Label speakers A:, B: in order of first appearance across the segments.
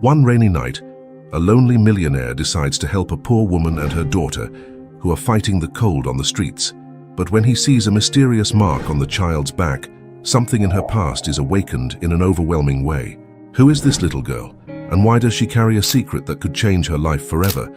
A: One rainy night, a lonely millionaire decides to help a poor woman and her daughter who are fighting the cold on the streets. But when he sees a mysterious mark on the child's back, something in her past is awakened in an overwhelming way. Who is this little girl, and why does she carry a secret that could change her life forever?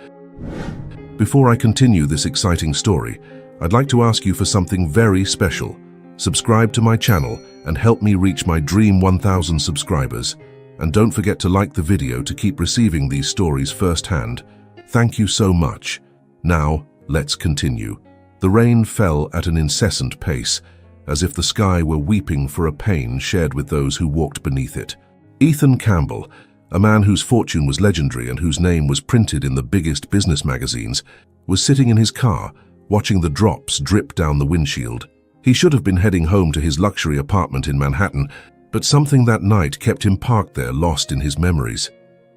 A: Before I continue this exciting story, I'd like to ask you for something very special. Subscribe to my channel and help me reach my dream 1,000 subscribers. And don't forget to like the video to keep receiving these stories firsthand. Thank you so much. Now, let's continue. The rain fell at an incessant pace, as if the sky were weeping for a pain shared with those who walked beneath it. Ethan Campbell, a man whose fortune was legendary and whose name was printed in the biggest business magazines, was sitting in his car, watching the drops drip down the windshield. He should have been heading home to his luxury apartment in Manhattan, but something that night kept him parked there, lost in his memories.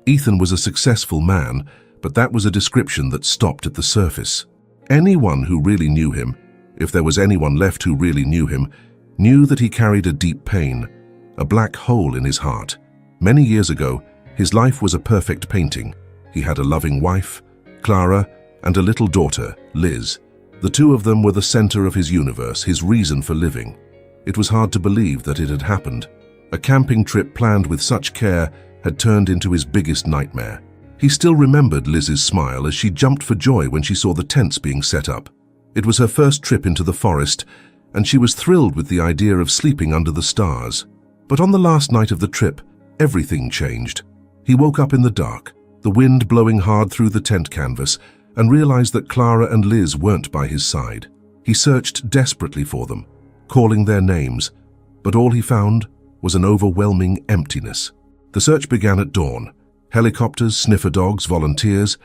A: Ethan was a successful man, but that was a description that stopped at the surface. Anyone who really knew him, if there was anyone left who really knew him, knew that he carried a deep pain, a black hole in his heart. Many years ago, his life was a perfect painting. He had a loving wife, Clara, and a little daughter, Liz. The two of them were the center of his universe, his reason for living. It was hard to believe that it had happened. A camping trip planned with such care had turned into his biggest nightmare. He still remembered Liz's smile as she jumped for joy when she saw the tents being set up. It was her first trip into the forest, and she was thrilled with the idea of sleeping under the stars. But on the last night of the trip, everything changed. He woke up in the dark, the wind blowing hard through the tent canvas, and realized that Clara and Liz weren't by his side. He searched desperately for them, calling their names, but all he found was an overwhelming emptiness. The search began at dawn. Helicopters, sniffer dogs, volunteers.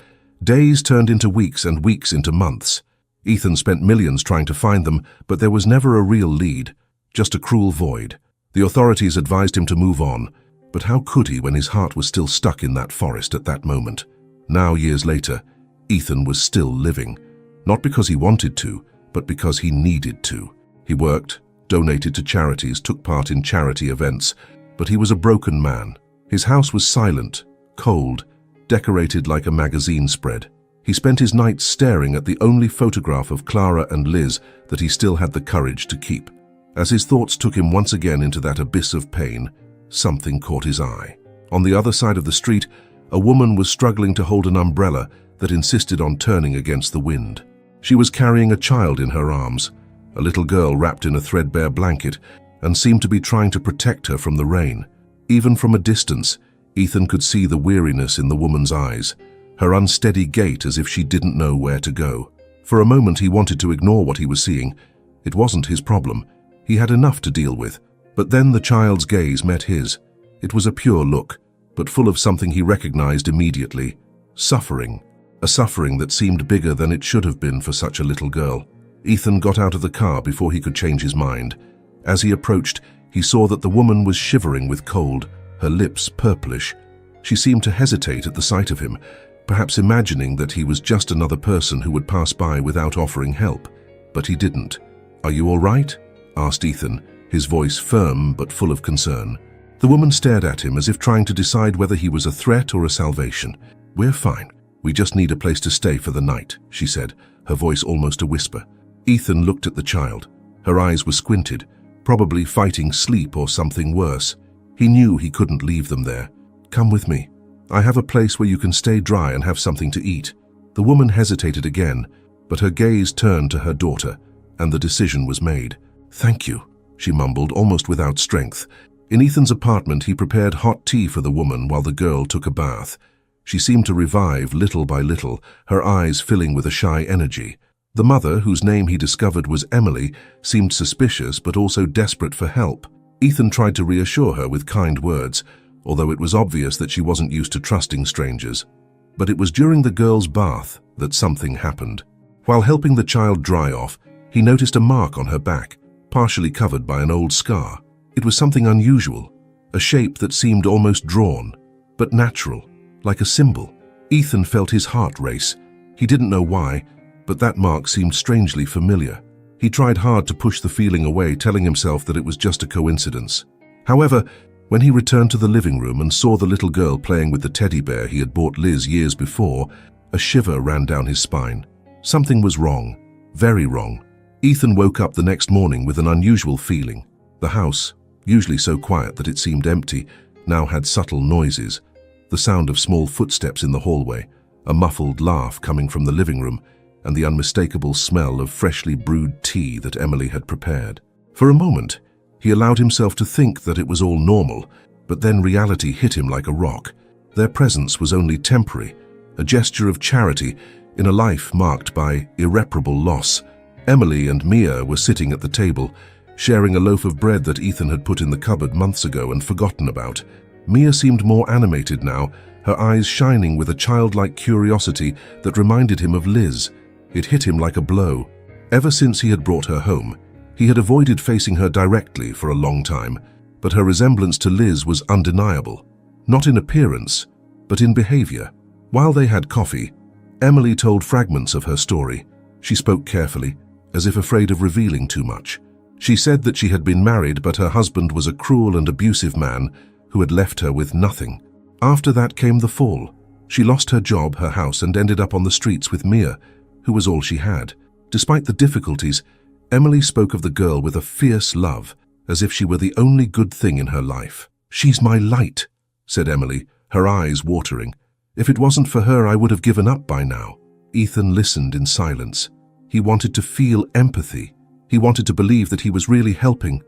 A: Days turned into weeks and weeks into months. Ethan spent millions trying to find them, but there was never a real lead, just a cruel void. The authorities advised him to move on, but how could he when his heart was still stuck in that forest at that moment? Now, years later, Ethan was still living, not because he wanted to, but because he needed to. He worked, donated to charities, took part in charity events, but he was a broken man. His house was silent, cold, decorated like a magazine spread. He spent his nights staring at the only photograph of Clara and Liz that he still had the courage to keep. As his thoughts took him once again into that abyss of pain, something caught his eye. On the other side of the street, a woman was struggling to hold an umbrella that insisted on turning against the wind. She was carrying a child in her arms, a little girl wrapped in a threadbare blanket, and seemed to be trying to protect her from the rain. Even from a distance, Ethan could see the weariness in the woman's eyes, her unsteady gait as if she didn't know where to go. For a moment he wanted to ignore what he was seeing. It wasn't his problem. He had enough to deal with. But then the child's gaze met his. It was a pure look, but full of something he recognized immediately: suffering. A suffering that seemed bigger than it should have been for such a little girl. Ethan got out of the car before he could change his mind. As he approached, he saw that the woman was shivering with cold, her lips purplish. She seemed to hesitate at the sight of him, perhaps imagining that he was just another person who would pass by without offering help. But he didn't. "Are you all right?" asked Ethan, his voice firm but full of concern. The woman stared at him as if trying to decide whether he was a threat or a salvation. "We're fine. We just need a place to stay for the night," she said, her voice almost a whisper. Ethan looked at the child. Her eyes were squinted, probably fighting sleep or something worse. He knew he couldn't leave them there. "Come with me. I have a place where you can stay dry and have something to eat." The woman hesitated again, but her gaze turned to her daughter, and the decision was made. "Thank you," she mumbled, almost without strength. In Ethan's apartment, he prepared hot tea for the woman while the girl took a bath. She seemed to revive little by little, her eyes filling with a shy energy. The mother, whose name he discovered was Emily, seemed suspicious but also desperate for help. Ethan tried to reassure her with kind words, although it was obvious that she wasn't used to trusting strangers. But it was during the girl's bath that something happened. While helping the child dry off, he noticed a mark on her back, partially covered by an old scar. It was something unusual, a shape that seemed almost drawn, but natural, like a symbol. Ethan felt his heart race. He didn't know why, but that mark seemed strangely familiar. He tried hard to push the feeling away, telling himself that it was just a coincidence. However, When he returned to the living room and saw the little girl playing with the teddy bear he had bought Liz years before, a shiver ran down his spine. Something was wrong, very wrong. Ethan woke up the next morning with an unusual feeling. The house, usually so quiet that it seemed empty, now had subtle noises. The sound of small footsteps in the hallway, a muffled laugh coming from the living room, and the unmistakable smell of freshly brewed tea that Emily had prepared. For a moment, he allowed himself to think that it was all normal, but then reality hit him like a rock. Their presence was only temporary, a gesture of charity in a life marked by irreparable loss. Emily and Mia were sitting at the table, sharing a loaf of bread that Ethan had put in the cupboard months ago and forgotten about. Mia seemed more animated now, her eyes shining with a childlike curiosity that reminded him of Liz. It hit him like a blow. Ever since he had brought her home, he had avoided facing her directly for a long time, but her resemblance to Liz was undeniable, not in appearance, but in behavior. While they had coffee, Emily told fragments of her story. She spoke carefully, as if afraid of revealing too much. She said that she had been married, but her husband was a cruel and abusive man who had left her with nothing. After that came the fall. She lost her job, her house, and ended up on the streets with Mia, who was all she had. Despite the difficulties, Emily spoke of the girl with a fierce love, as if she were the only good thing in her life. "She's my light," said Emily, her eyes watering. "If it wasn't for her, I would have given up by now." Ethan listened in silence. He wanted to feel empathy. He wanted to believe that he was really helping,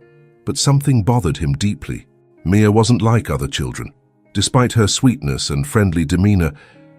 A: but something bothered him deeply. Mia wasn't like other children. Despite her sweetness and friendly demeanor,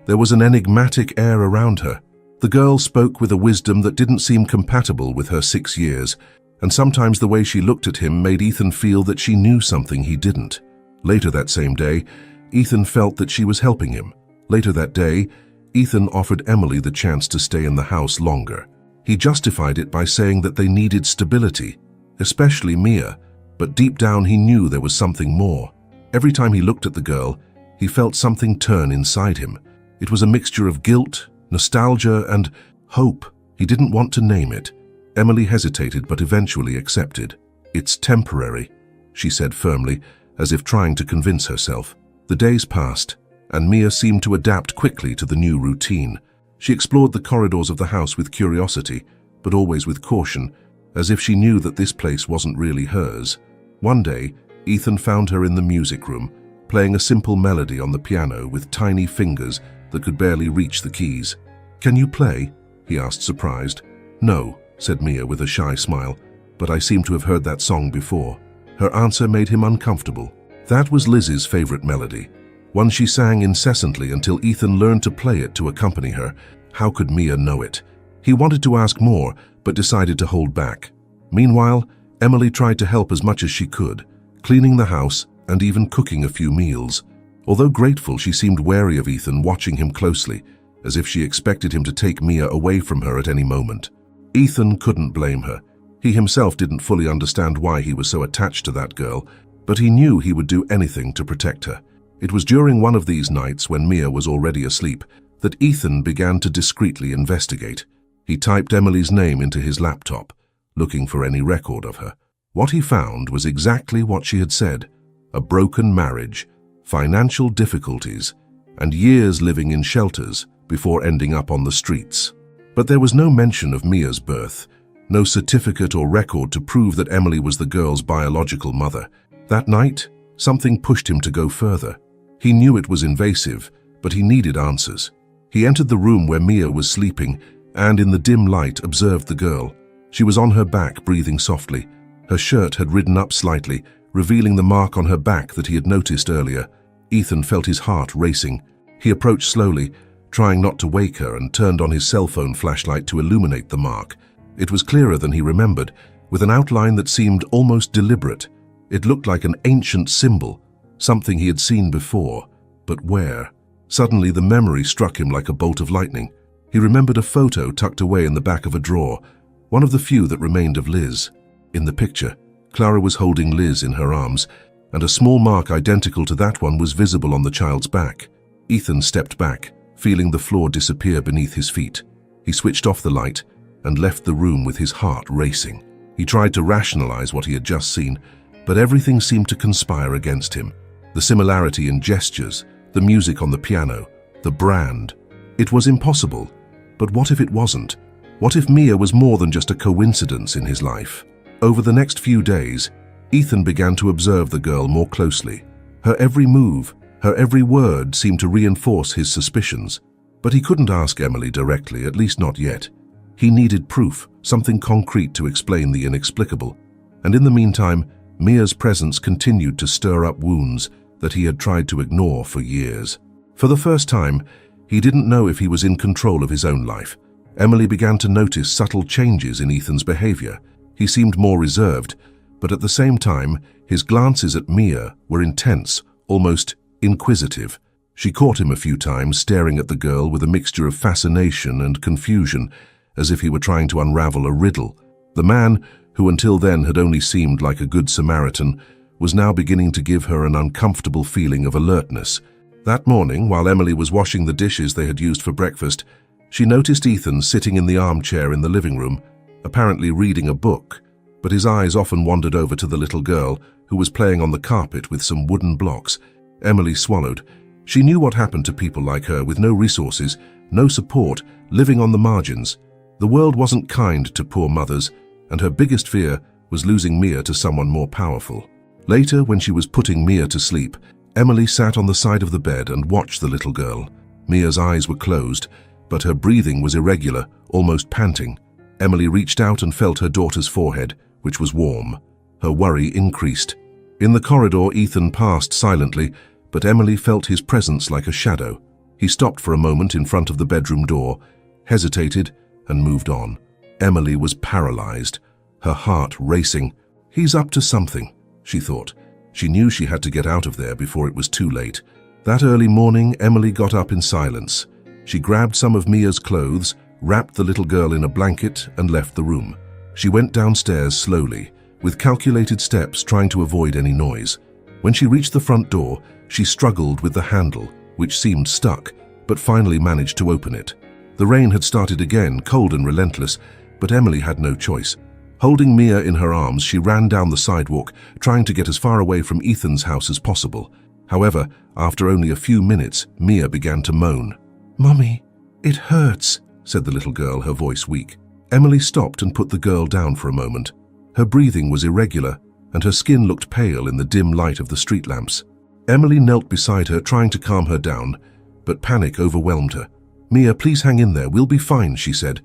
A: there was an enigmatic air around her. The girl spoke with a wisdom that didn't seem compatible with her 6 years, and sometimes the way she looked at him made Ethan feel that she knew something he didn't. Later that same day, Ethan felt that she was helping him. Later that day, Ethan offered Emily the chance to stay in the house longer. He justified it by saying that they needed stability, especially Mia, but deep down he knew there was something more. Every time he looked at the girl, he felt something turn inside him. It was a mixture of guilt, nostalgia, and hope. He didn't want to name it. Emily hesitated but eventually accepted. "It's temporary," she said firmly, as if trying to convince herself. The days passed, and Mia seemed to adapt quickly to the new routine. She explored the corridors of the house with curiosity, but always with caution, as if she knew that this place wasn't really hers. One day, Ethan found her in the music room, playing a simple melody on the piano with tiny fingers that could barely reach the keys. "Can you play?" he asked, surprised. "No," said Mia with a shy smile, "but I seem to have heard that song before." Her answer made him uncomfortable. That was Liz's favorite melody, one she sang incessantly until Ethan learned to play it to accompany her. How could Mia know it? He wanted to ask more, but decided to hold back. Meanwhile, Emily tried to help as much as she could, cleaning the house and even cooking a few meals. Although grateful, she seemed wary of Ethan, watching him closely, as if she expected him to take Mia away from her at any moment. Ethan couldn't blame her. He himself didn't fully understand why he was so attached to that girl, but he knew he would do anything to protect her. It was during one of these nights, when Mia was already asleep, that Ethan began to discreetly investigate. He typed Emily's name into his laptop, looking for any record of her. What he found was exactly what she had said: a broken marriage, financial difficulties, and years living in shelters before ending up on the streets. But there was no mention of Mia's birth, no certificate or record to prove that Emily was the girl's biological mother. That night, something pushed him to go further. He knew it was invasive, but he needed answers. He entered the room where Mia was sleeping and, in the dim light, observed the girl. She was on her back, breathing softly. Her shirt had ridden up slightly, revealing the mark on her back that he had noticed earlier. Ethan felt his heart racing. He approached slowly, trying not to wake her, and turned on his cell phone flashlight to illuminate the mark. It was clearer than he remembered, with an outline that seemed almost deliberate. It looked like an ancient symbol, something he had seen before. But where? Suddenly the memory struck him like a bolt of lightning. He remembered a photo tucked away in the back of a drawer, one of the few that remained of Liz. In the picture, Clara was holding Liz in her arms, and a small mark identical to that one was visible on the child's back. Ethan stepped back, feeling the floor disappear beneath his feet. He switched off the light and left the room with his heart racing. He tried to rationalize what he had just seen, but everything seemed to conspire against him. The similarity in gestures, the music on the piano, the brand. It was impossible. But what if it wasn't? What if Mia was more than just a coincidence in his life? Over the next few days, Ethan began to observe the girl more closely. Her every move, her every word seemed to reinforce his suspicions. But he couldn't ask Emily directly, at least not yet. He needed proof, something concrete to explain the inexplicable. And in the meantime, Mia's presence continued to stir up wounds that he had tried to ignore for years. For the first time, he didn't know if he was in control of his own life. Emily began to notice subtle changes in Ethan's behavior. He seemed more reserved, but at the same time, his glances at Mia were intense, almost inquisitive. She caught him a few times staring at the girl with a mixture of fascination and confusion, as if he were trying to unravel a riddle. The man, who until then had only seemed like a good Samaritan, was now beginning to give her an uncomfortable feeling of alertness. That morning, while Emily was washing the dishes they had used for breakfast, she noticed Ethan sitting in the armchair in the living room, apparently reading a book, but his eyes often wandered over to the little girl who was playing on the carpet with some wooden blocks. Emily swallowed. She knew what happened to people like her with no resources, no support, living on the margins. The world wasn't kind to poor mothers, and her biggest fear was losing Mia to someone more powerful. Later, when she was putting Mia to sleep, Emily sat on the side of the bed and watched the little girl. Mia's eyes were closed, but her breathing was irregular, almost panting. Emily reached out and felt her daughter's forehead, which was warm. Her worry increased. In the corridor, Ethan passed silently, but Emily felt his presence like a shadow. He stopped for a moment in front of the bedroom door, hesitated, and moved on. Emily was paralyzed, her heart racing. He's up to something, she thought. She knew she had to get out of there before it was too late. That early morning, Emily got up in silence. She grabbed some of Mia's clothes, wrapped the little girl in a blanket, and left the room. She went downstairs slowly, with calculated steps, trying to avoid any noise. When she reached the front door, she struggled with the handle, which seemed stuck, but finally managed to open it. The rain had started again, cold and relentless, but Emily had no choice. Holding Mia in her arms, she ran down the sidewalk, trying to get as far away from Ethan's house as possible. However, after only a few minutes, Mia began to moan. "Mummy, it hurts," said the little girl, her voice weak. Emily stopped and put the girl down for a moment. Her breathing was irregular, and her skin looked pale in the dim light of the street lamps. Emily knelt beside her, trying to calm her down, but panic overwhelmed her. "Mia, please hang in there, we'll be fine," she said,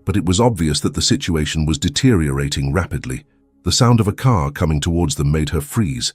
A: but it was obvious that the situation was deteriorating rapidly. The sound of a car coming towards them made her freeze.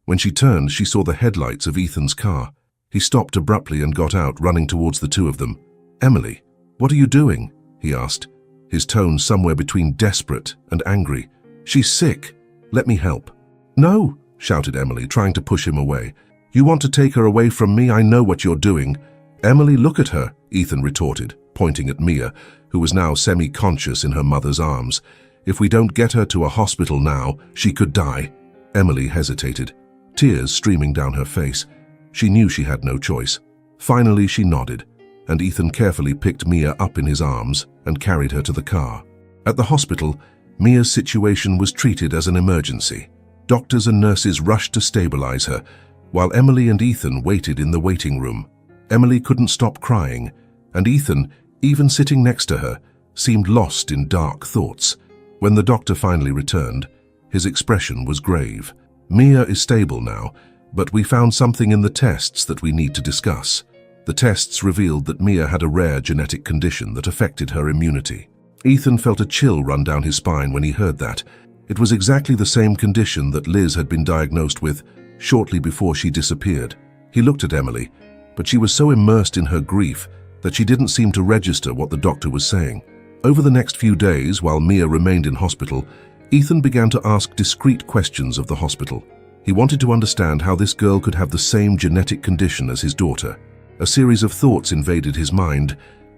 A: When she turned, she saw the headlights of Ethan's car. He stopped abruptly and got out, running towards the two of them. "Emily, what are you doing?" he asked, his tone somewhere between desperate and angry. "She's sick. Let me help." "No," shouted Emily, trying to push him away. "You want to take her away from me? I know what you're doing." "Emily, look at her," Ethan retorted, pointing at Mia, who was now semi-conscious in her mother's arms. "If we don't get her to a hospital now, she could die." Emily hesitated, tears streaming down her face. She knew she had no choice. Finally, she nodded, and Ethan carefully picked Mia up in his arms and carried her to the car. At the hospital, Mia's situation was treated as an emergency. Doctors and nurses rushed to stabilize her, while Emily and Ethan waited in the waiting room. Emily couldn't stop crying, and Ethan, even sitting next to her, seemed lost in dark thoughts. When the doctor finally returned, his expression was grave. "Mia is stable now, but we found something in the tests that we need to discuss." The tests revealed that Mia had a rare genetic condition that affected her immunity. Ethan felt a chill run down his spine when he heard that. It was exactly the same condition that Liz had been diagnosed with shortly before she disappeared. He looked at Emily, but she was so immersed in her grief that she didn't seem to register what the doctor was saying. Over the next few days, while Mia remained in hospital, Ethan began to ask discreet questions of the hospital. He wanted to understand how this girl could have the same genetic condition as his daughter. A series of thoughts invaded his mind,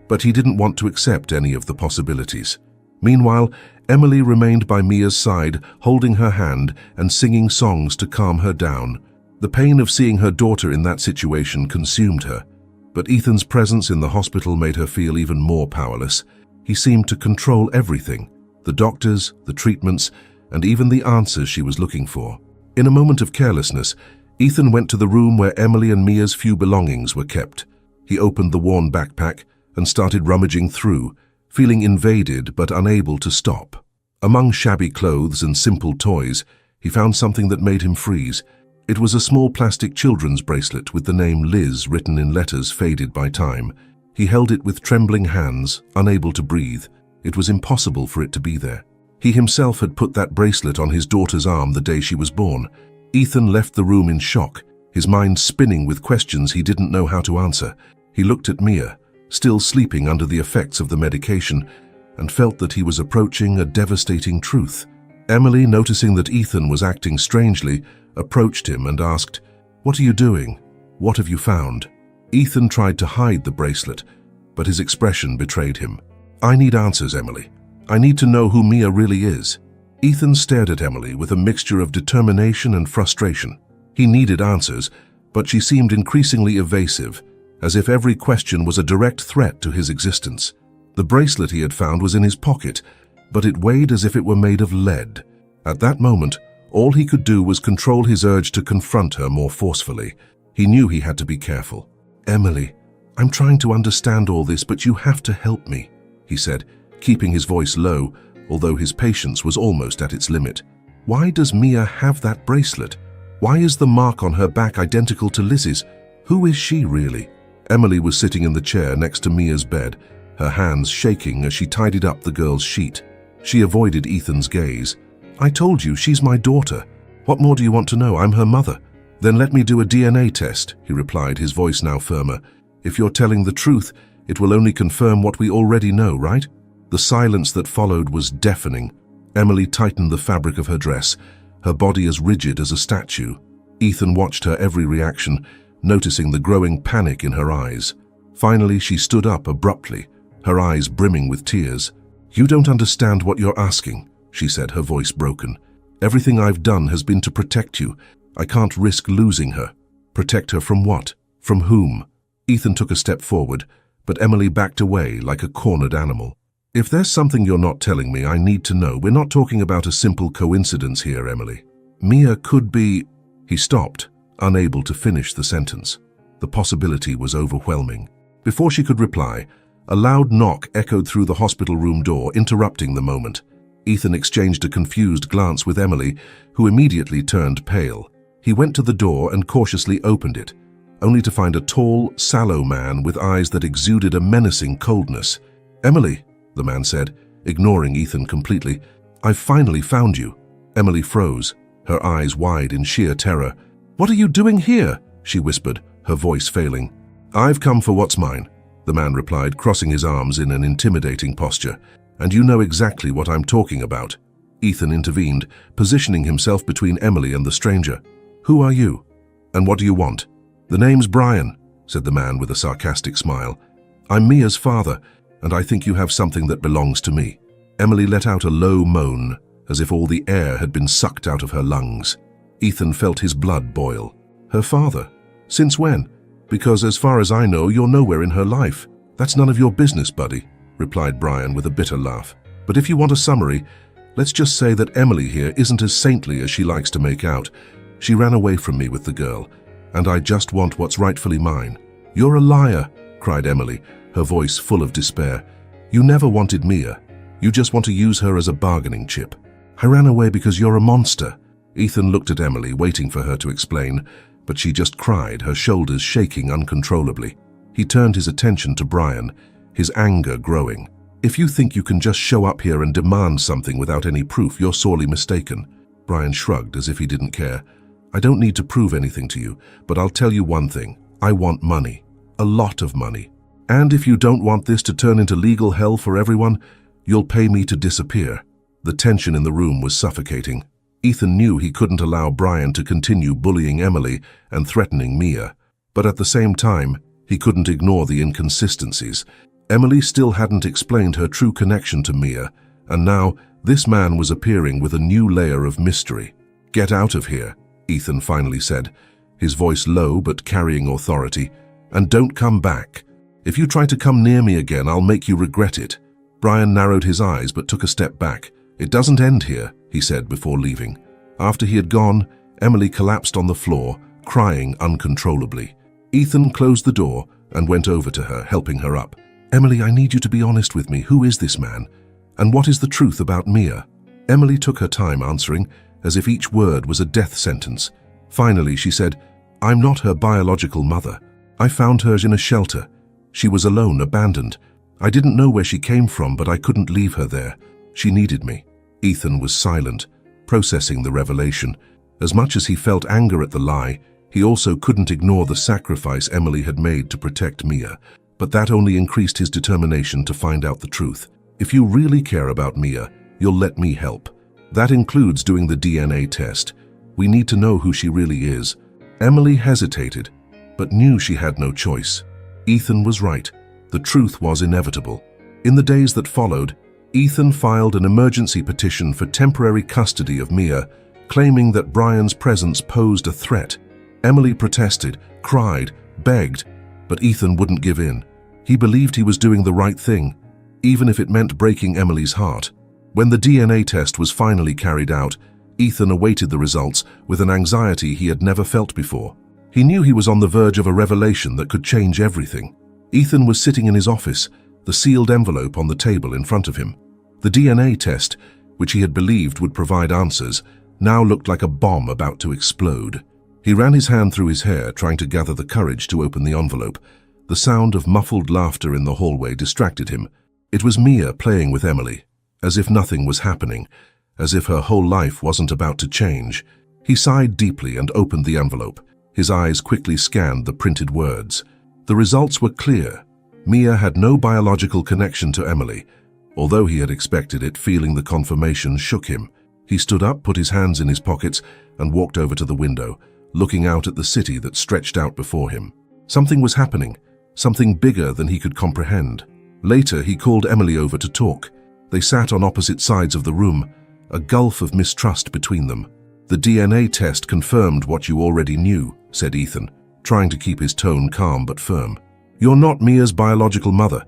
A: but he didn't want to accept any of the possibilities. Meanwhile, Emily remained by Mia's side, holding her hand and singing songs to calm her down. The pain of seeing her daughter in that situation consumed her, but Ethan's presence in the hospital made her feel even more powerless. He seemed to control everything, the doctors, the treatments, and even the answers she was looking for. In a moment of carelessness, Ethan went to the room where Emily and Mia's few belongings were kept. He opened the worn backpack and started rummaging through, feeling invaded but unable to stop. Among shabby clothes and simple toys, he found something that made him freeze. It was a small plastic children's bracelet with the name Liz written in letters faded by time. He held it with trembling hands, unable to breathe. It was impossible for it to be there. He himself had put that bracelet on his daughter's arm the day she was born. Ethan left the room in shock, his mind spinning with questions he didn't know how to answer. He looked at Mia, still sleeping under the effects of the medication, and felt that he was approaching a devastating truth. Emily, noticing that Ethan was acting strangely, approached him and asked, "What are you doing? What have you found?" Ethan tried to hide the bracelet, but his expression betrayed him. "I need answers, Emily. I need to know who Mia really is." Ethan stared at Emily with a mixture of determination and frustration. He needed answers, but she seemed increasingly evasive, as if every question was a direct threat to his existence. The bracelet he had found was in his pocket, but it weighed as if it were made of lead. At that moment, all he could do was control his urge to confront her more forcefully. He knew he had to be careful. "Emily, I'm trying to understand all this, but you have to help me," he said, keeping his voice low, although his patience was almost at its limit. "Why does Mia have that bracelet? Why is the mark on her back identical to Liz's? Who is she really?" Emily was sitting in the chair next to Mia's bed, her hands shaking as she tidied up the girl's sheet. She avoided Ethan's gaze. "I told you, she's my daughter. What more do you want to know? I'm her mother." "Then let me do a DNA test," he replied, his voice now firmer. "If you're telling the truth, it will only confirm what we already know, right?" The silence that followed was deafening. Emily tightened the fabric of her dress, her body as rigid as a statue. Ethan watched her every reaction, noticing the growing panic in her eyes. Finally, she stood up abruptly, her eyes brimming with tears. "You don't understand what you're asking," she said, her voice broken. "Everything I've done has been to protect you. I can't risk losing her." "Protect her from what? From whom?" Ethan took a step forward, but Emily backed away like a cornered animal. "If there's something you're not telling me, I need to know. We're not talking about a simple coincidence here, Emily. Mia could be—" He stopped, unable to finish the sentence. The possibility was overwhelming. Before she could reply, a loud knock echoed through the hospital room door, interrupting the moment. Ethan exchanged a confused glance with Emily, who immediately turned pale. He went to the door and cautiously opened it, only to find a tall, sallow man with eyes that exuded a menacing coldness. "Emily," the man said, ignoring Ethan completely, "I've finally found you." Emily froze, her eyes wide in sheer terror. "What are you doing here?" she whispered, her voice failing. "I've come for what's mine," the man replied, crossing his arms in an intimidating posture. "And you know exactly what I'm talking about." Ethan intervened, positioning himself between Emily and the stranger. "Who are you? And what do you want?" "The name's Brian," said the man with a sarcastic smile. "I'm Mia's father, and I think you have something that belongs to me." Emily let out a low moan, as if all the air had been sucked out of her lungs. Ethan felt his blood boil. "Her father? Since when? Because as far as I know, you're nowhere in her life." "That's none of your business, buddy," replied Brian with a bitter laugh. "But if you want a summary, let's just say that Emily here isn't as saintly as she likes to make out. She ran away from me with the girl, and I just want what's rightfully mine." "You're a liar," cried Emily, her voice full of despair. "You never wanted Mia. You just want to use her as a bargaining chip." "I ran away because you're a monster." Ethan looked at Emily, waiting for her to explain, but she just cried, her shoulders shaking uncontrollably. He turned his attention to Brian, his anger growing. "If you think you can just show up here and demand something without any proof, you're sorely mistaken." Brian shrugged as if he didn't care. "I don't need to prove anything to you, but I'll tell you one thing. I want money. A lot of money. And if you don't want this to turn into legal hell for everyone, you'll pay me to disappear." The tension in the room was suffocating. Ethan knew he couldn't allow Brian to continue bullying Emily and threatening Mia, but at the same time, he couldn't ignore the inconsistencies. Emily still hadn't explained her true connection to Mia, and now this man was appearing with a new layer of mystery. "Get out of here," Ethan finally said, his voice low but carrying authority, "and don't come back. If you try to come near me again, I'll make you regret it." Brian narrowed his eyes but took a step back. "It doesn't end here," he said before leaving. After he had gone, Emily collapsed on the floor, crying uncontrollably. Ethan closed the door and went over to her, helping her up. "Emily, I need you to be honest with me. Who is this man? And what is the truth about Mia?" Emily took her time answering, as if each word was a death sentence. Finally, she said, "I'm not her biological mother. I found her in a shelter. She was alone, abandoned. I didn't know where she came from, but I couldn't leave her there. She needed me." Ethan was silent, processing the revelation. As much as he felt anger at the lie, he also couldn't ignore the sacrifice Emily had made to protect Mia. But that only increased his determination to find out the truth. "If you really care about Mia, you'll let me help. That includes doing the DNA test. We need to know who she really is." Emily hesitated, but knew she had no choice. Ethan was right. The truth was inevitable. In the days that followed, Ethan filed an emergency petition for temporary custody of Mia, claiming that Brian's presence posed a threat. Emily protested, cried, begged, but Ethan wouldn't give in. He believed he was doing the right thing, even if it meant breaking Emily's heart. When the DNA test was finally carried out, Ethan awaited the results with an anxiety he had never felt before. He knew he was on the verge of a revelation that could change everything. Ethan was sitting in his office, the sealed envelope on the table in front of him. The DNA test, which he had believed would provide answers, now looked like a bomb about to explode. He ran his hand through his hair, trying to gather the courage to open the envelope. The sound of muffled laughter in the hallway distracted him. It was Mia playing with Emily, as if nothing was happening, as if her whole life wasn't about to change. He sighed deeply and opened the envelope. His eyes quickly scanned the printed words. The results were clear. Mia had no biological connection to Emily. Although he had expected it, feeling the confirmation shook him. He stood up, put his hands in his pockets, and walked over to the window, looking out at the city that stretched out before him. Something was happening, something bigger than he could comprehend. Later, he called Emily over to talk. They sat on opposite sides of the room, a gulf of mistrust between them. "The DNA test confirmed what you already knew," said Ethan, trying to keep his tone calm but firm. "You're not Mia's biological mother.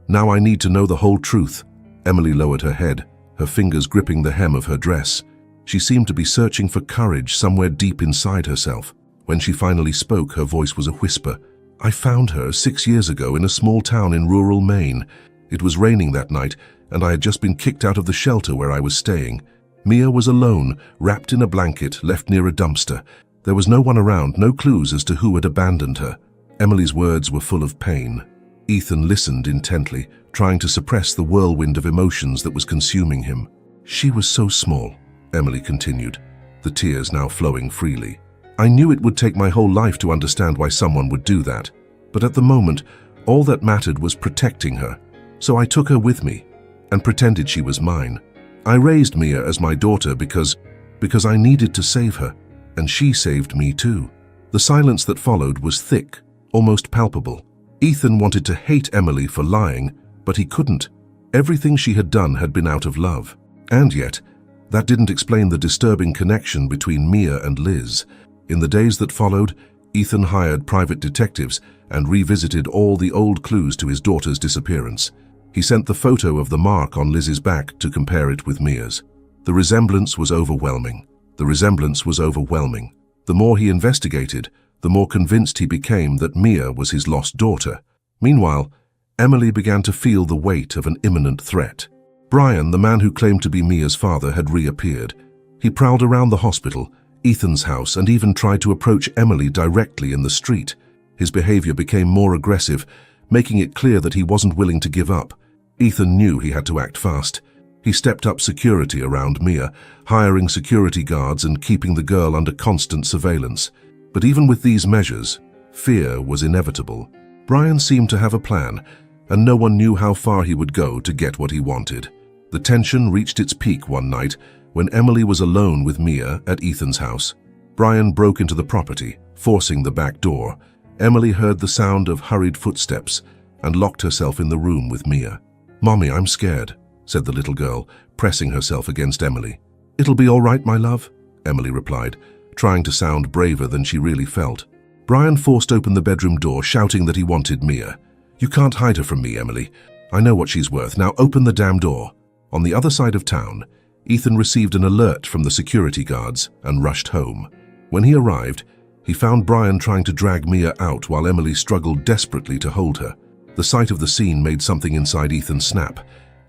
A: Now I need to know the whole truth." Emily lowered her head, her fingers gripping the hem of her dress. She seemed to be searching for courage somewhere deep inside herself. When she finally spoke, her voice was a whisper. "I found her 6 years ago in a small town in rural Maine. It was raining that night, and I had just been kicked out of the shelter where I was staying. Mia was alone, wrapped in a blanket, left near a dumpster. There was no one around, no clues as to who had abandoned her." Emily's words were full of pain. Ethan listened intently, trying to suppress the whirlwind of emotions that was consuming him. "She was so small," Emily continued, the tears now flowing freely. "I knew it would take my whole life to understand why someone would do that. But at the moment, all that mattered was protecting her. So I took her with me and pretended she was mine. I raised Mia as my daughter because I needed to save her, and she saved me too." The silence that followed was thick, almost palpable. Ethan wanted to hate Emily for lying, but he couldn't. Everything she had done had been out of love. And yet, that didn't explain the disturbing connection between Mia and Liz. In the days that followed, Ethan hired private detectives and revisited all the old clues to his daughter's disappearance. He sent the photo of the mark on Liz's back to compare it with Mia's. The resemblance was overwhelming. The more he investigated, the more convinced he became that Mia was his lost daughter. Meanwhile, Emily began to feel the weight of an imminent threat. Brian, the man who claimed to be Mia's father, had reappeared. He prowled around the hospital, Ethan's house, and even tried to approach Emily directly in the street. His behavior became more aggressive, making it clear that he wasn't willing to give up. Ethan knew he had to act fast. He stepped up security around Mia, hiring security guards and keeping the girl under constant surveillance. But even with these measures, fear was inevitable. Brian seemed to have a plan, and no one knew how far he would go to get what he wanted. The tension reached its peak one night when Emily was alone with Mia at Ethan's house. Brian broke into the property, forcing the back door. Emily heard the sound of hurried footsteps and locked herself in the room with Mia. "Mommy, I'm scared," said the little girl, pressing herself against Emily. "It'll be all right, my love," Emily replied, trying to sound braver than she really felt. Brian forced open the bedroom door, shouting that he wanted Mia. "You can't hide her from me, Emily. I know what she's worth. Now open the damn door." On the other side of town, Ethan received an alert from the security guards and rushed home. When he arrived, he found Brian trying to drag Mia out while Emily struggled desperately to hold her. The sight of the scene made something inside Ethan snap.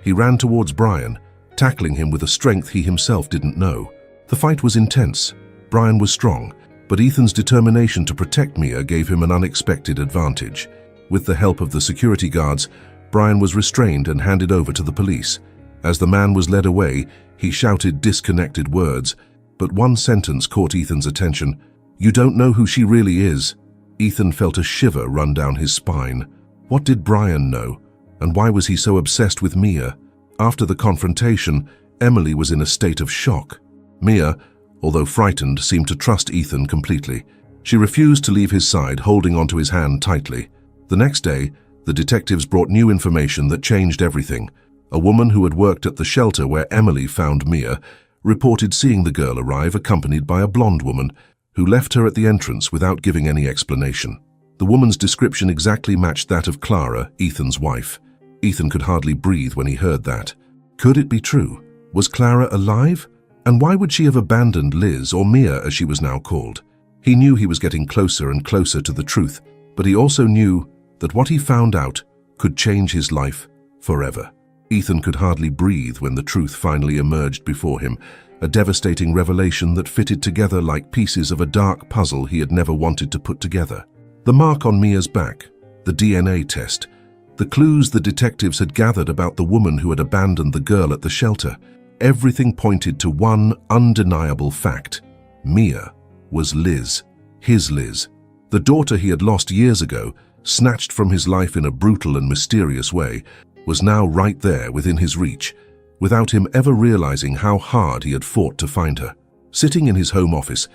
A: He ran towards Brian, tackling him with a strength he himself didn't know. The fight was intense. Brian was strong, but Ethan's determination to protect Mia gave him an unexpected advantage. With the help of the security guards, Brian was restrained and handed over to the police. As the man was led away, he shouted disconnected words, but one sentence caught Ethan's attention. "You don't know who she really is." Ethan felt a shiver run down his spine. What did Brian know? And why was he so obsessed with Mia? After the confrontation, Emily was in a state of shock. Mia, although frightened, seemed to trust Ethan completely. She refused to leave his side, holding onto his hand tightly. The next day, the detectives brought new information that changed everything. A woman who had worked at the shelter where Emily found Mia reported seeing the girl arrive accompanied by a blonde woman who left her at the entrance without giving any explanation. The woman's description exactly matched that of Clara, Ethan's wife. Ethan could hardly breathe when he heard that. Could it be true? Was Clara alive? And why would she have abandoned Liz, or Mia as she was now called? He knew he was getting closer and closer to the truth, but he also knew that what he found out could change his life forever. Ethan could hardly breathe when the truth finally emerged before him, a devastating revelation that fitted together like pieces of a dark puzzle he had never wanted to put together. The mark on Mia's back, the DNA test, the clues the detectives had gathered about the woman who had abandoned the girl at the shelter, everything pointed to one undeniable fact. Mia was Liz, his Liz. The daughter he had lost years ago, snatched from his life in a brutal and mysterious way, was now right there within his reach, without him ever realizing how hard he had fought to find her. Sitting in his home office,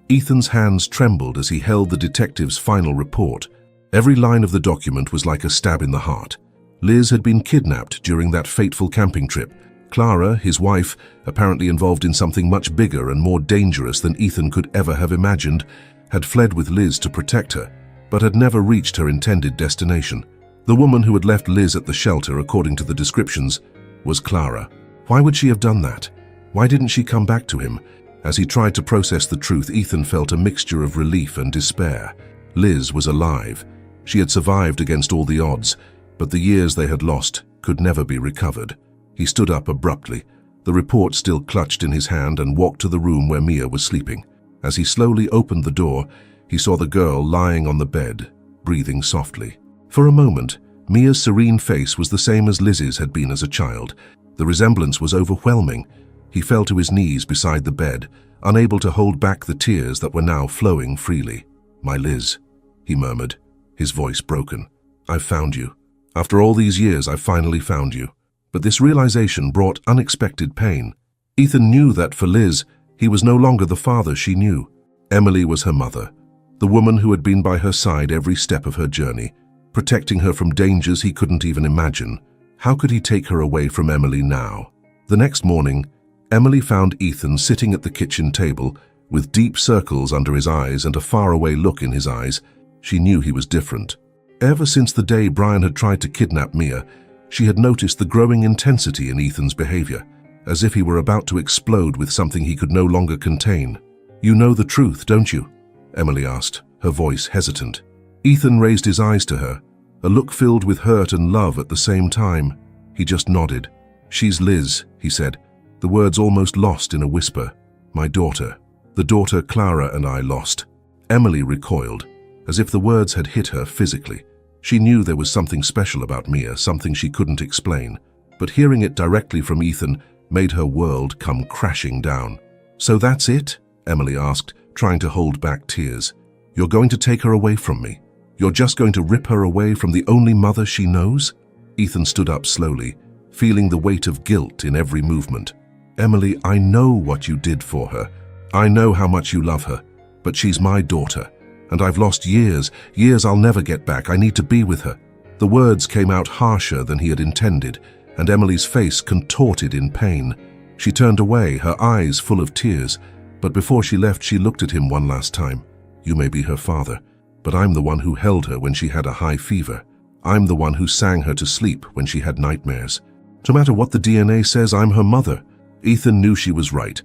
A: Ethan's hands trembled as he held the detective's final report. Every line of the document was like a stab in the heart. Liz had been kidnapped during that fateful camping trip. Clara, his wife, apparently involved in something much bigger and more dangerous than Ethan could ever have imagined, had fled with Liz to protect her, but had never reached her intended destination. The woman who had left Liz at the shelter, according to the descriptions, was Clara. Why would she have done that? Why didn't she come back to him? As he tried to process the truth, Ethan felt a mixture of relief and despair. Liz was alive. She had survived against all the odds, but the years they had lost could never be recovered. He stood up abruptly, the report still clutched in his hand, and walked to the room where Mia was sleeping. As he slowly opened the door, he saw the girl lying on the bed, breathing softly. For a moment, Mia's serene face was the same as Liz's had been as a child. The resemblance was overwhelming. He fell to his knees beside the bed, unable to hold back the tears that were now flowing freely. "My Liz," he murmured, his voice broken. "I've found you. After all these years, I've finally found you." But this realization brought unexpected pain. Ethan knew that for Liz, he was no longer the father she knew. Emily was her mother, the woman who had been by her side every step of her journey, protecting her from dangers he couldn't even imagine. How could he take her away from Emily now? The next morning, Emily found Ethan sitting at the kitchen table with deep circles under his eyes and a faraway look in his eyes. She knew he was different. Ever since the day Brian had tried to kidnap Mia, she had noticed the growing intensity in Ethan's behavior, as if he were about to explode with something he could no longer contain. "You know the truth, don't you?" Emily asked, her voice hesitant. Ethan raised his eyes to her, a look filled with hurt and love at the same time. He just nodded. "She's Liz," he said, the words almost lost in a whisper. "My daughter. The daughter Clara and I lost." Emily recoiled, as if the words had hit her physically. She knew there was something special about Mia, something she couldn't explain, but hearing it directly from Ethan made her world come crashing down. "So that's it?" Emily asked, trying to hold back tears. "You're going to take her away from me? You're just going to rip her away from the only mother she knows?" Ethan stood up slowly, feeling the weight of guilt in every movement. "Emily, I know what you did for her. I know how much you love her, but she's my daughter. And I've lost years I'll never get back. I need to be with her." The words came out harsher than he had intended, and Emily's face contorted in pain. She turned away, her eyes full of tears, but before she left, she looked at him one last time. "You may be her father, but I'm the one who held her when she had a high fever. I'm the one who sang her to sleep when she had nightmares. No matter what the DNA says, I'm her mother." Ethan knew she was right,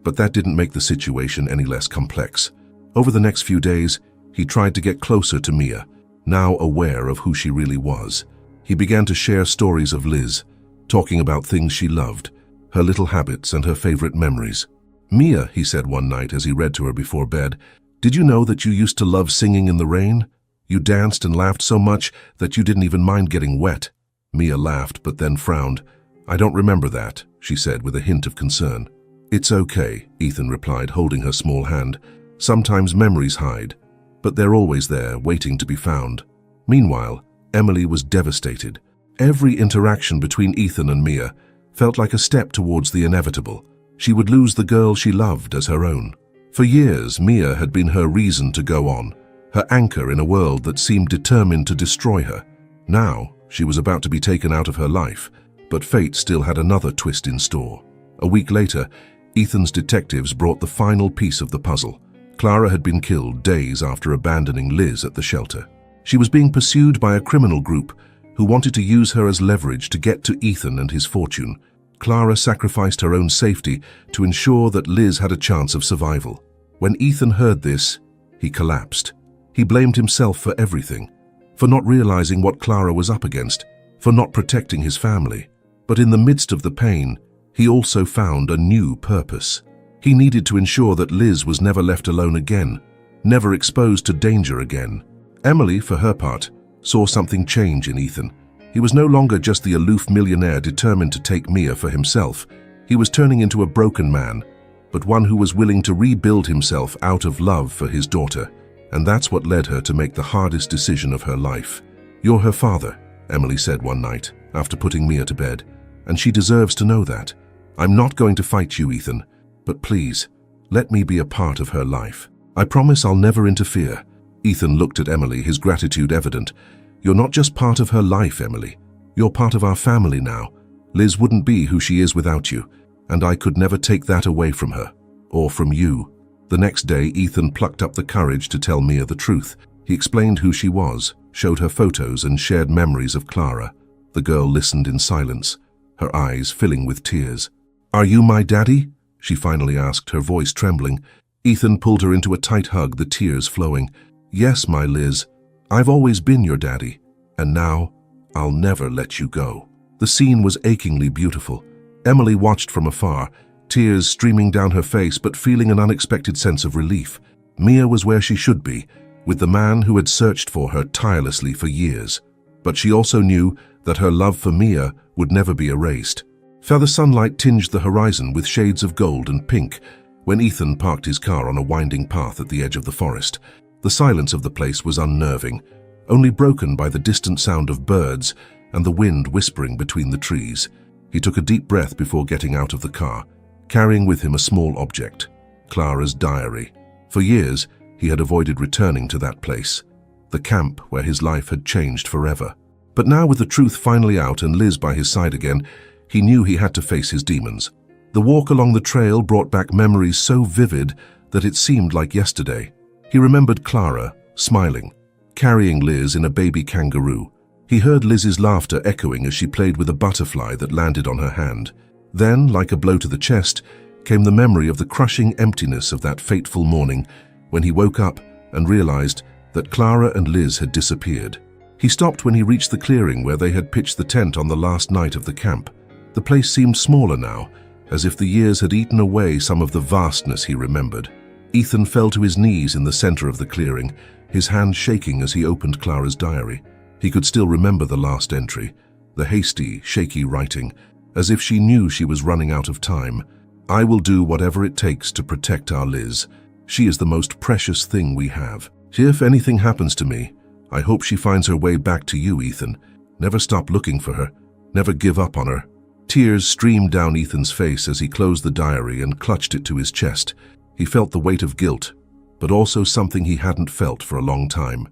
A: but that didn't make the situation any less complex. Over the next few days, he tried to get closer to Mia, now aware of who she really was. He began to share stories of Liz, talking about things she loved, her little habits and her favorite memories. "Mia," he said one night as he read to her before bed, "did you know that you used to love singing in the rain? You danced and laughed so much that you didn't even mind getting wet." Mia laughed but then frowned. "I don't remember that," she said with a hint of concern. "It's okay," Ethan replied, holding her small hand. "Sometimes memories hide, but they're always there, waiting to be found." Meanwhile, Emily was devastated. Every interaction between Ethan and Mia felt like a step towards the inevitable. She would lose the girl she loved as her own. For years, Mia had been her reason to go on, her anchor in a world that seemed determined to destroy her. Now, she was about to be taken out of her life, but fate still had another twist in store. A week later, Ethan's detectives brought the final piece of the puzzle. Clara had been killed days after abandoning Liz at the shelter. She was being pursued by a criminal group who wanted to use her as leverage to get to Ethan and his fortune. Clara sacrificed her own safety to ensure that Liz had a chance of survival. When Ethan heard this, he collapsed. He blamed himself for everything, for not realizing what Clara was up against, for not protecting his family. But in the midst of the pain, he also found a new purpose. He needed to ensure that Liz was never left alone again, never exposed to danger again. Emily, for her part, saw something change in Ethan. He was no longer just the aloof millionaire determined to take Mia for himself. He was turning into a broken man, but one who was willing to rebuild himself out of love for his daughter. And that's what led her to make the hardest decision of her life. "You're her father," Emily said one night, after putting Mia to bed, "and she deserves to know that. I'm not going to fight you, Ethan, but please, let me be a part of her life. I promise I'll never interfere." Ethan looked at Emily, his gratitude evident. "You're not just part of her life, Emily. You're part of our family now. Liz wouldn't be who she is without you, and I could never take that away from her, or from you." The next day, Ethan plucked up the courage to tell Mia the truth. He explained who she was, showed her photos, and shared memories of Clara. The girl listened in silence, her eyes filling with tears. "Are you my daddy?" she finally asked, her voice trembling. Ethan pulled her into a tight hug, the tears flowing. "Yes, my Liz. I've always been your daddy, and now I'll never let you go." The scene was achingly beautiful. Emily watched from afar, tears streaming down her face but feeling an unexpected sense of relief. Mia was where she should be, with the man who had searched for her tirelessly for years. But she also knew that her love for Mia would never be erased. Feather sunlight tinged the horizon with shades of gold and pink when Ethan parked his car on a winding path at the edge of the forest. The silence of the place was unnerving, only broken by the distant sound of birds and the wind whispering between the trees. He took a deep breath before getting out of the car, carrying with him a small object, Clara's diary. For years, he had avoided returning to that place, the camp where his life had changed forever. But now, with the truth finally out and Liz by his side again, he knew he had to face his demons. The walk along the trail brought back memories so vivid that it seemed like yesterday. He remembered Clara, smiling, carrying Liz in a baby kangaroo. He heard Liz's laughter echoing as she played with a butterfly that landed on her hand. Then, like a blow to the chest, came the memory of the crushing emptiness of that fateful morning when he woke up and realized that Clara and Liz had disappeared. He stopped when he reached the clearing where they had pitched the tent on the last night of the camp. The place seemed smaller now, as if the years had eaten away some of the vastness he remembered. Ethan fell to his knees in the center of the clearing, his hand shaking as he opened Clara's diary. He could still remember the last entry, the hasty, shaky writing, as if she knew she was running out of time. "I will do whatever it takes to protect our Liz. She is the most precious thing we have. If anything happens to me, I hope she finds her way back to you, Ethan. Never stop looking for her. Never give up on her." Tears streamed down Ethan's face as he closed the diary and clutched it to his chest. He felt the weight of guilt, but also something he hadn't felt for a long time: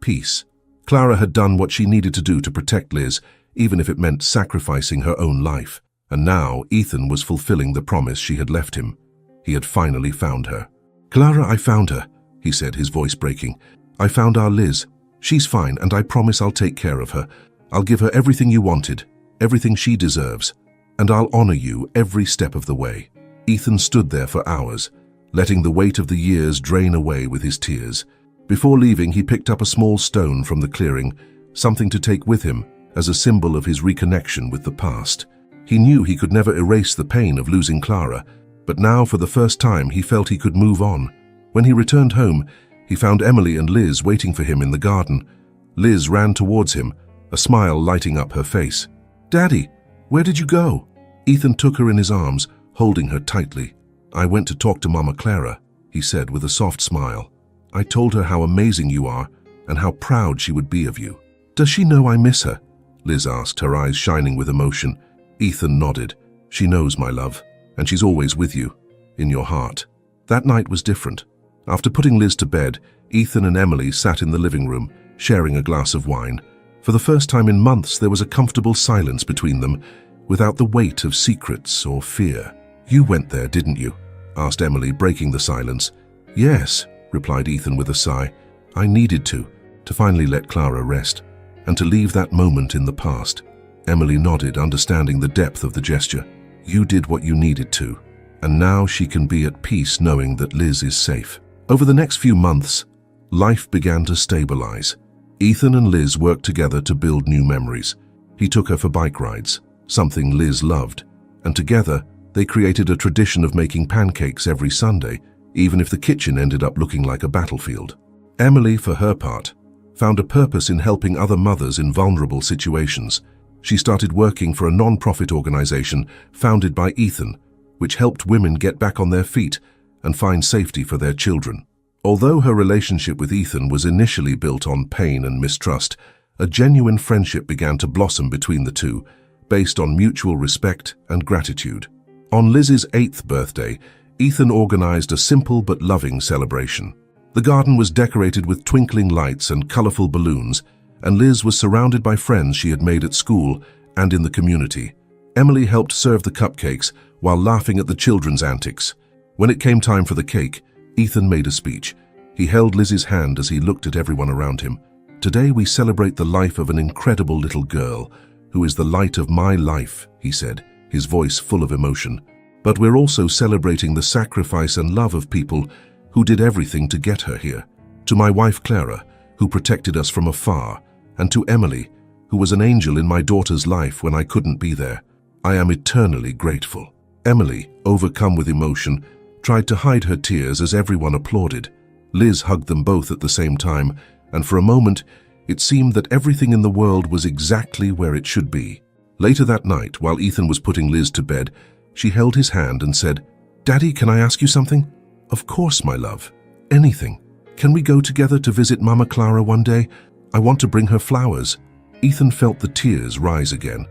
A: peace. Clara had done what she needed to do to protect Liz, even if it meant sacrificing her own life. And now Ethan was fulfilling the promise she had left him. He had finally found her. "Clara, I found her," he said, his voice breaking. "I found our Liz. She's fine, and I promise I'll take care of her. I'll give her everything you wanted, everything she deserves, and I'll honor you every step of the way." Ethan stood there for hours, letting the weight of the years drain away with his tears. Before leaving, he picked up a small stone from the clearing, something to take with him as a symbol of his reconnection with the past. He knew he could never erase the pain of losing Clara, but now for the first time he felt he could move on. When he returned home, he found Emily and Liz waiting for him in the garden. Liz ran towards him, a smile lighting up her face. "Daddy, where did you go?" Ethan took her in his arms, holding her tightly. "I went to talk to Mama Clara," he said with a soft smile. "I told her how amazing you are and how proud she would be of you." "Does she know I miss her?" Liz asked, her eyes shining with emotion. Ethan nodded. "She knows, my love, and she's always with you, in your heart." That night was different. After putting Liz to bed, Ethan and Emily sat in the living room, sharing a glass of wine. For the first time in months, there was a comfortable silence between them, without the weight of secrets or fear. "You went there, didn't you?" asked Emily, breaking the silence. "Yes," replied Ethan with a sigh. "I needed to finally let Clara rest, and to leave that moment in the past." Emily nodded, understanding the depth of the gesture. "You did what you needed to, and now she can be at peace knowing that Liz is safe." Over the next few months, life began to stabilize. Ethan and Liz worked together to build new memories. He took her for bike rides, something Liz loved, and together they created a tradition of making pancakes every Sunday, even if the kitchen ended up looking like a battlefield. Emily, for her part, found a purpose in helping other mothers in vulnerable situations. She started working for a non-profit organization founded by Ethan, which helped women get back on their feet and find safety for their children. Although her relationship with Ethan was initially built on pain and mistrust, a genuine friendship began to blossom between the two, based on mutual respect and gratitude. On Liz's 8th birthday, Ethan organized a simple but loving celebration. The garden was decorated with twinkling lights and colorful balloons, and Liz was surrounded by friends she had made at school and in the community. Emily helped serve the cupcakes while laughing at the children's antics. When it came time for the cake, Ethan made a speech. He held Liz's hand as he looked at everyone around him. "Today we celebrate the life of an incredible little girl, who is the light of my life," he said, his voice full of emotion. "But we're also celebrating the sacrifice and love of people who did everything to get her here. To my wife Clara, who protected us from afar, and to Emily, who was an angel in my daughter's life when I couldn't be there. I am eternally grateful." Emily, overcome with emotion, tried to hide her tears as everyone applauded. Liz hugged them both at the same time, and for a moment, it seemed that everything in the world was exactly where it should be. Later that night, while Ethan was putting Liz to bed, she held his hand and said, "Daddy, can I ask you something?" "Of course, my love. Anything. Can we go together to visit Mama Clara one day? I want to bring her flowers." Ethan felt the tears rise again,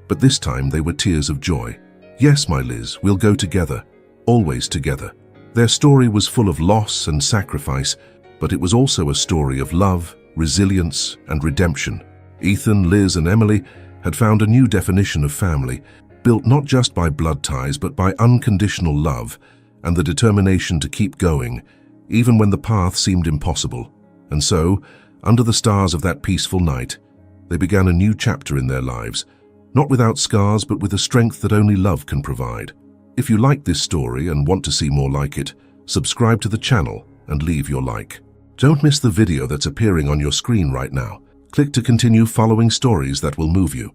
A: but this time they were tears of joy. "Yes, my Liz, we'll go together. Always together." Their story was full of loss and sacrifice, but it was also a story of love, resilience, and redemption. Ethan, Liz, and Emily had found a new definition of family, built not just by blood ties but by unconditional love and the determination to keep going, even when the path seemed impossible. And so, under the stars of that peaceful night, they began a new chapter in their lives, not without scars but with a strength that only love can provide. If you like this story and want to see more like it, subscribe to the channel and leave your like. Don't miss the video that's appearing on your screen right now. Click to continue following stories that will move you.